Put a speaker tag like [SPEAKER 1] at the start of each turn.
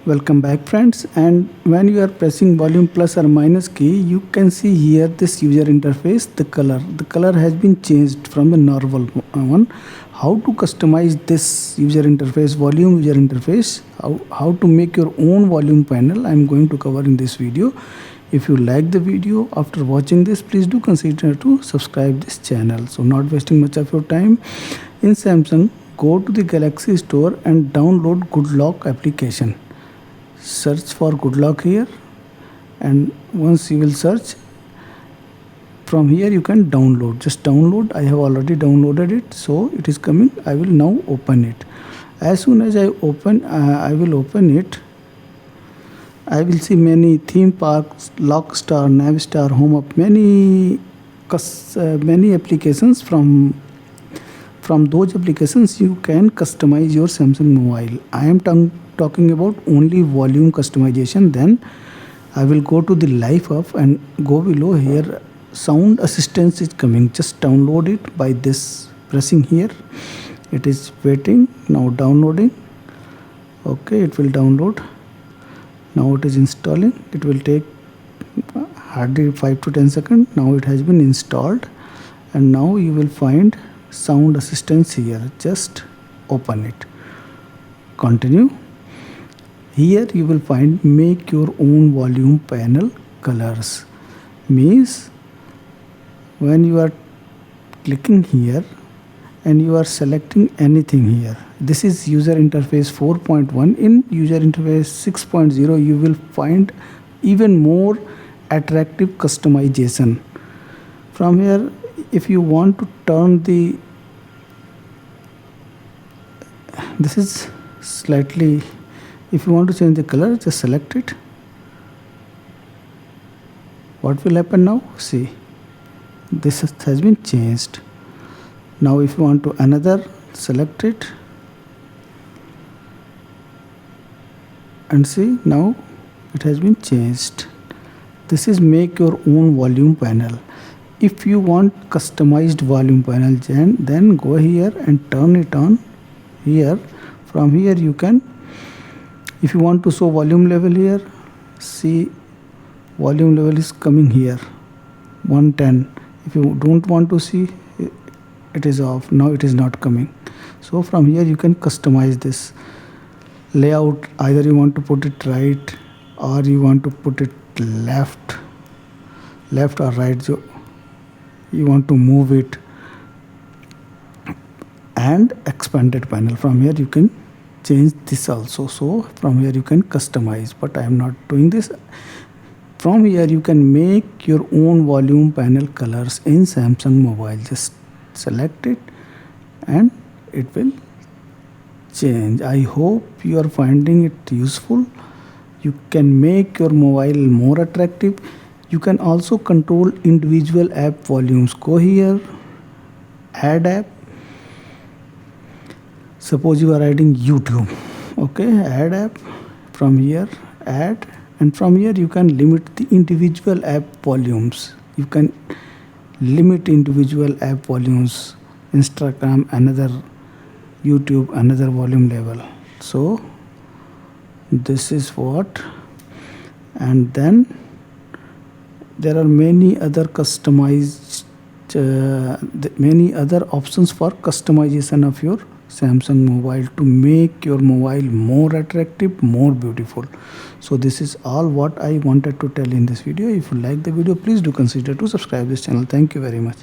[SPEAKER 1] Welcome back friends, and when you are pressing volume plus or minus key, you can see here this user interface. The color has been changed from the normal one. How to customize this user interface, volume user interface, how to make your own volume panel, I'm going to cover in this video. If you like the video after watching this, please do consider to subscribe this channel. So not wasting much of your time, in Samsung, go to the Galaxy Store and download Good Lock application. Search for Good Lock here, and once you will search, from here you can download. Just download. I have already downloaded it, so it is coming. I will now open it. As soon as I will open it, I will see many theme parks, Lockstar, Navistar, Home Up, many applications. From those applications you can customize your Samsung mobile. I am talking about only volume customization. Then I will go to the life of and go below here. Sound assistance is coming. Just download it by this pressing here. It is waiting now, downloading. Okay, it will download. Now it is installing. It will take hardly 5 to 10 seconds. Now it has been installed, and now you will find sound assistance here. Just open it, continue. Here you will find make your own volume panel colors. Means when you are clicking here and you are selecting anything here, this is user interface 4.1. in user interface 6.0 you will find even more attractive customization. From here, if you want to turn this is slightly, if you want to change the color, just select it. What will happen now? See, this has been changed. Now if you want to another, select it and see, now it has been changed. This is make your own volume panel. If you want customized volume panel, then go here and turn it on here. From here you can, if you want to show volume level here, see volume level is coming here 110. If you don't want to see, it is off. Now it is not coming. So from here you can customize this layout. Either you want to put it right or you want to put it left or right. So you want to move it. And expanded panel, from here you can change this also. So from here you can customize, but I am not doing this. From here you can make your own volume panel colors in Samsung mobile. Just select it and it will change. I hope you are finding it useful. You can make your mobile more attractive. You can also control individual app volumes. Go here, add app. Suppose you are adding YouTube. Okay, add app. From here, add, and from here you can limit the individual app volumes. You can limit individual app volumes. Instagram another, YouTube another volume level. So this is what, and then there are many other customized many other options for customization of your Samsung mobile to make your mobile more attractive, more beautiful. So this is all what I wanted to tell in this video. If you like the video, please do consider to subscribe this channel. Thank you very much.